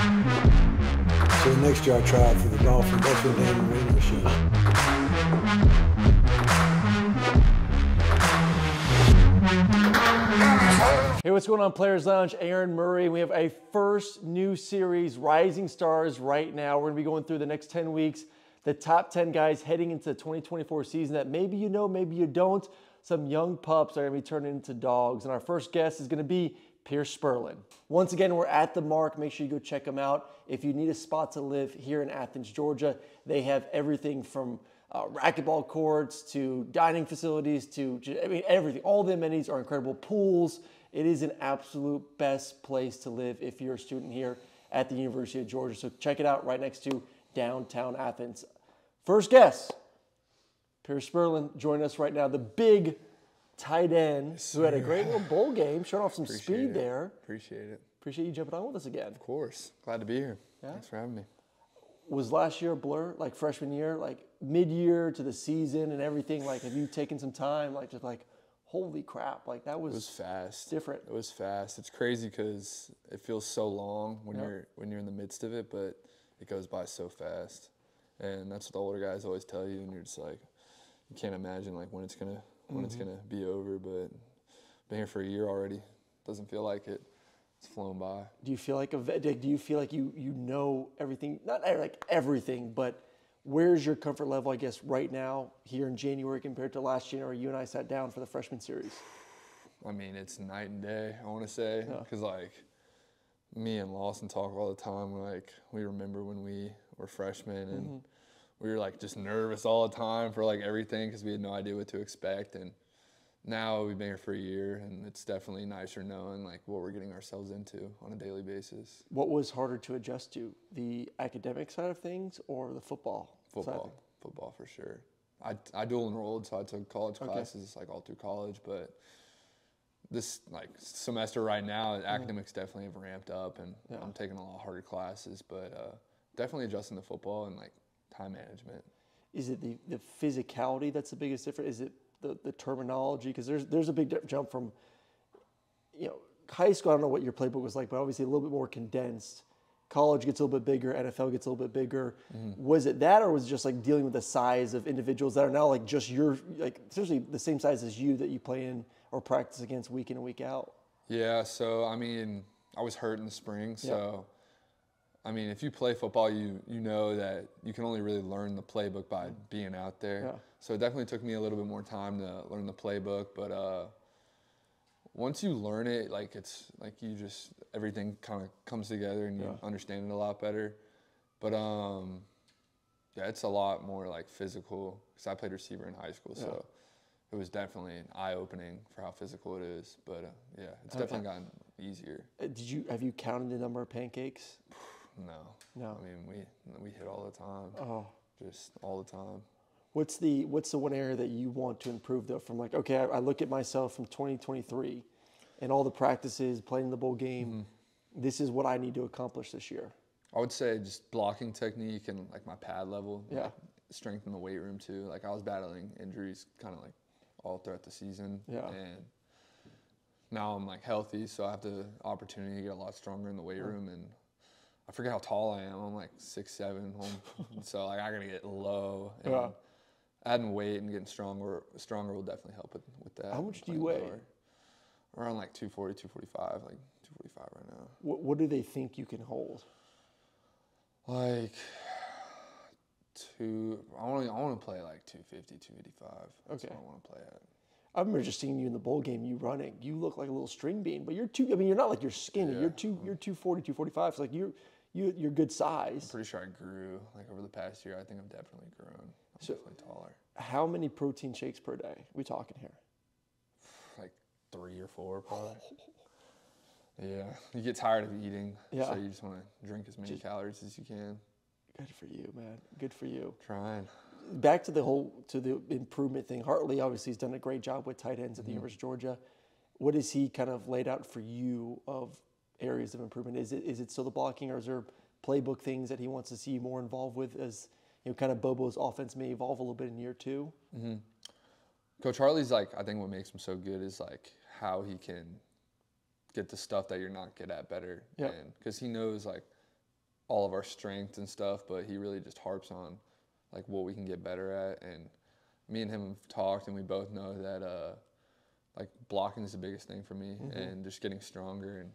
So next year I try out for the Dolphins. That's what Dan Marino showed. Hey, what's going on, Players Lounge? Aaron Murray. We have a first new series, Rising Stars, right now. We're going to be going through the next 10 weeks, the top 10 guys heading into the 2024 season that maybe you know, maybe you don't. Some young pups are going to be turning into dogs. And our first guest is going to be Pearce Spurlin. Once again, we're at the Mark. Make sure you go check them out. If you need a spot to live here in Athens, Georgia, they have everything from racquetball courts to dining facilities to, I mean, everything. All the amenities are incredible. Pools. It is an absolute best place to live if you're a student here at the University of Georgia. So check it out right next to downtown Athens. First guest, Pearce Spurlin, joining us right now. The big tight end who had a great little bowl game, showing off some speed there. Appreciate it. Appreciate you jumping on with us again. Of course. Glad to be here. Yeah? Thanks for having me. Was last year a blur, like freshman year, like mid-year to the season and everything? Like, have you taken some time, like, just like, holy crap, like that was, it was fast. Different. It was fast. It's crazy because it feels so long when you're in the midst of it, but it goes by so fast. And that's what the older guys always tell you, and you're just like, you can't imagine like when it's gonna be over. But been here for a year already. Doesn't feel like it. It's flown by. Do you feel like do you feel like you know everything? Not like everything, but where's your comfort level, I guess, right now here in January compared to last January? You and I sat down for the freshman series. I mean, it's night and day, I want to say, because like me and Lawson talk all the time. Like, we remember when we were freshmen and we were like just nervous all the time for like everything because we had no idea what to expect. And now we've been here for a year, and it's definitely nicer knowing like what we're getting ourselves into on a daily basis. What was harder to adjust to, the academic side of things or the football? Football for sure. I dual enrolled, so I took college classes like all through college, but this like semester right now, academics definitely have ramped up, and I'm taking a lot harder classes, but definitely adjusting to football and like time management. Is it the physicality that's the biggest difference? Is it the terminology? Because there's a big jump from, you know, high school. I don't know what your playbook was like, but obviously a little bit more condensed. College gets a little bit bigger, NFL gets a little bit bigger. Was it that, or was it just like dealing with the size of individuals that are now like just your, like essentially the same size as you that you play in or practice against week in and week out? Yeah, so I mean, I was hurt in the spring, so I mean, if you play football, you know that you can only really learn the playbook by being out there. Yeah. So it definitely took me a little bit more time to learn the playbook, but once you learn it, like it's like you just, everything kind of comes together and you understand it a lot better. But yeah, it's a lot more like physical because I played receiver in high school, so it was definitely eye-opening for how physical it is. But yeah, it's definitely gotten easier. Have you counted the number of pancakes? No. I mean, we hit all the time. Oh, just all the time. What's the one area that you want to improve though? From like, okay, I look at myself from 2023 and all the practices, playing the bowl game. This is what I need to accomplish this year. I would say just blocking technique and like my pad level. Yeah. Like strength in the weight room too. Like I was battling injuries kind of like all throughout the season. Yeah. And now I'm like healthy, so I have the opportunity to get a lot stronger in the weight room. And I forget how tall I am. I'm like 6'7", so like I gotta get low. And adding weight and getting stronger will definitely help with that. How much do you weigh? Around like 240, 245, like 245 right now. What do they think you can hold? Like I want to play like 250, 285. That's what I want to play at. I remember just seeing you in the bowl game, you running. You look like a little string bean, but you're not like you're skinny. You're 240, 245. So like you're good size. I'm pretty sure I grew like over the past year. I think I've definitely grown. I'm definitely taller. How many protein shakes per day? We talking here? Like 3 or 4 probably. Yeah, you get tired of eating, so you just want to drink as many calories as you can. Good for you, man. Good for you. Trying. Back to the improvement thing. Hartley obviously has done a great job with tight ends at the University of Georgia. What has he kind of laid out for you of areas of improvement? Is it still the blocking, or is there playbook things that he wants to see you more involved with as, you know, kind of Bobo's offense may evolve a little bit in year 2? Coach Hartley's like, I think what makes him so good is like how he can get the stuff that you're not good at better. Yeah. And because he knows like all of our strengths and stuff, but he really just harps on like what we can get better at. And me and him have talked, and we both know that like blocking is the biggest thing for me, and just getting stronger and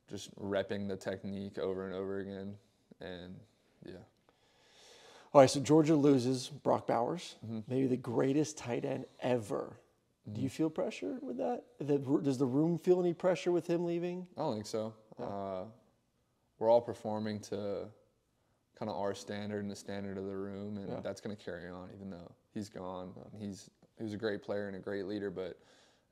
just repping the technique over and over again. And yeah. All right, so Georgia loses Brock Bowers, maybe the greatest tight end ever. Do you feel pressure with that? Does the room feel any pressure with him leaving? I don't think so. Yeah. We're all performing to kind of our standard and the standard of the room, and that's going to carry on even though he's gone. He was a great player and a great leader, but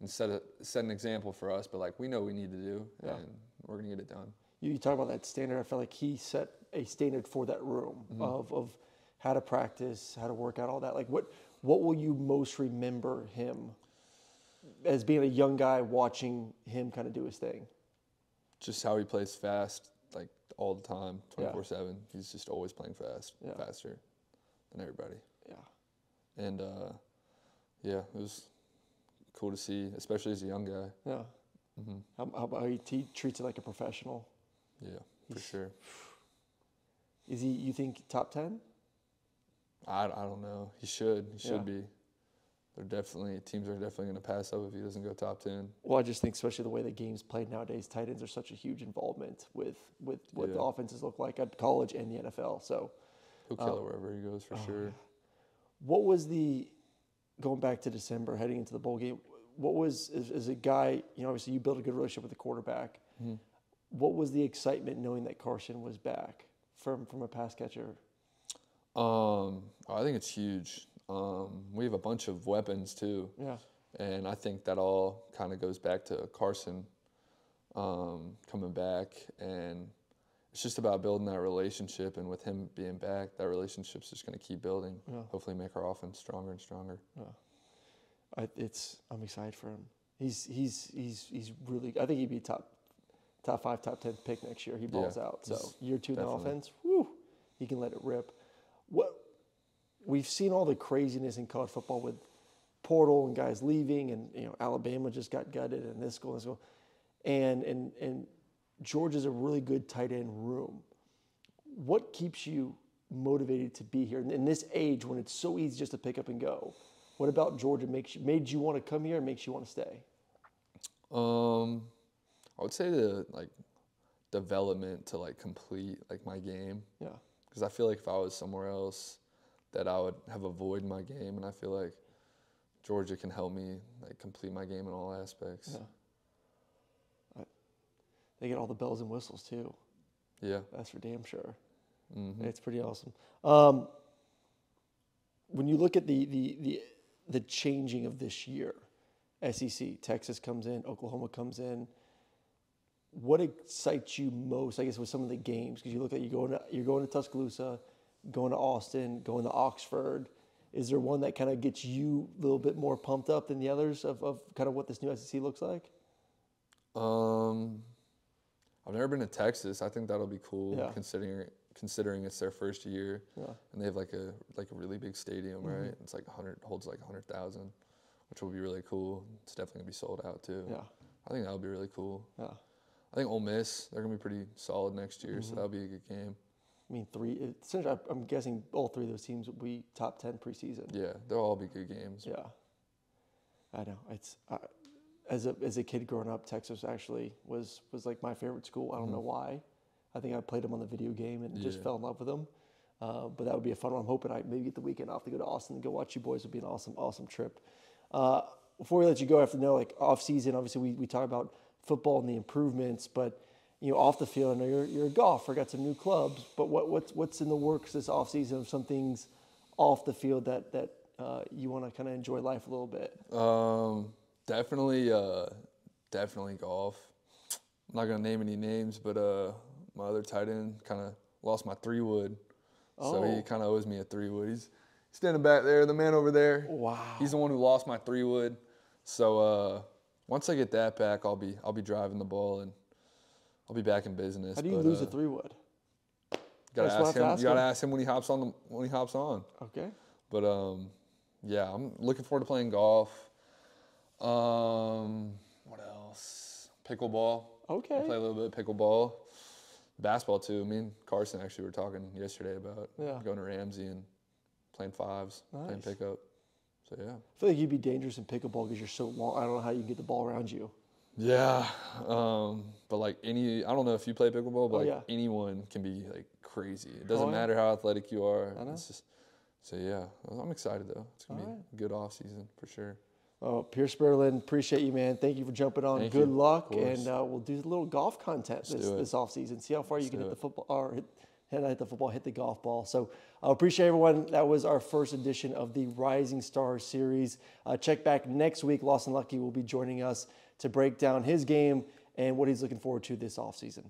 set an example for us. But like we know what we need to do, and we're going to get it done. You talk about that standard. I feel like he set a standard for that room of how to practice, how to work out, all that. Like what will you most remember him as being a young guy watching him kind of do his thing? Just how he plays fast, like all the time, 24/7. He's just always playing fast, faster than everybody. Yeah. And it was cool to see, especially as a young guy. Yeah. How about he treats it like a professional? Yeah, for sure. Is he? You think top 10? I don't know. He should. He should be. Teams are definitely going to pass up if he doesn't go top 10. Well, I just think, especially the way the game's played nowadays, tight ends are such a huge involvement with what the offenses look like at college and the NFL. So he'll kill it wherever he goes for sure. What was going back to December, heading into the bowl game? What was as a guy? Obviously you built a good relationship with the quarterback. What was the excitement knowing that Carson was back from a pass catcher? I think it's huge. We have a bunch of weapons too. Yeah. And I think that all kind of goes back to Carson coming back, and it's just about building that relationship. And with him being back, that relationship's just going to keep building. Yeah. Hopefully, make our offense stronger and stronger. Yeah. I'm excited for him. He's really. I think he'd be top 5, top 10 pick next year. He balls out. So year 2 in the offense, he can let it rip. We've seen all the craziness in college football with portal and guys leaving, and Alabama just got gutted, and this school, and Georgia's a really good tight end room. What keeps you motivated to be here in this age when it's so easy just to pick up and go? What about Georgia made you want to come here and makes you want to stay? I would say the development to complete my game. Yeah. Because I feel like if I was somewhere else, that I would have a void in my game, and I feel like Georgia can help me complete my game in all aspects. Yeah. They get all the bells and whistles too. Yeah. That's for damn sure. It's pretty awesome. When you look at the changing of this year, SEC, Texas comes in, Oklahoma comes in. What excites you most, I guess, with some of the games? Because you look at you're going to Tuscaloosa, going to Austin, going to Oxford. Is there one that kind of gets you a little bit more pumped up than the others of kind of what this new SEC looks like? I've never been to Texas. I think that'll be cool, considering it's their first year. Yeah. And they have a really big stadium, right? It's holds 100,000, which will be really cool. It's definitely gonna be sold out too. Yeah. I think that'll be really cool. Yeah. I think Ole Miss, they're gonna be pretty solid next year, so that'll be a good game. I mean, I'm guessing all 3 of those teams will be top 10 preseason. Yeah, they'll all be good games. Yeah, I know. It's as a kid growing up, Texas actually was like my favorite school. I don't know why. I think I played them on the video game and just fell in love with them. But that would be a fun one. I'm hoping I maybe get the weekend off to go to Austin and go watch you boys. Would be an awesome trip. Before we let you go, I have to know off season. Obviously, we talk about football and the improvements, but off the field, I know you're a golfer, got some new clubs, but what's in the works this off season of some things off the field that you want to kind of enjoy life a little bit? Definitely golf. I'm not gonna name any names, but my other tight end kind of lost my 3-wood, so he kind of owes me a 3-wood. He's standing back there, the man over there. Wow. He's the one who lost my 3-wood. So once I get that back, I'll be driving the ball and I'll be back in business. How do you lose a 3-wood? You gotta ask him when he hops on. Okay. But I'm looking forward to playing golf. What else? Pickleball. Okay. I play a little bit of pickleball. basketball too. Me and Carson actually were talking yesterday about Yeah. going to Ramsey and playing fives, playing Nice. pickup. So yeah. I feel like you'd be dangerous in pickleball because you're so long. I don't know how you get the ball around you. Yeah, but like I don't know if you play pickleball, but yeah. anyone can be like crazy. It doesn't yeah. matter how athletic you are. I know. It's just, so yeah, I'm excited though. It's gonna be a good off season for sure. Oh, Pearce Spurlin, appreciate you, man. Thank you for jumping on. Thank Good you. luck, Of course. and we'll do a little golf content this off season. See how far you can hit the football or hit the football, hit the golf ball. So I appreciate everyone. That was our first edition of the Rising Stars series. Check back next week. Lawson Lucky will be joining us to break down his game and what he's looking forward to this offseason.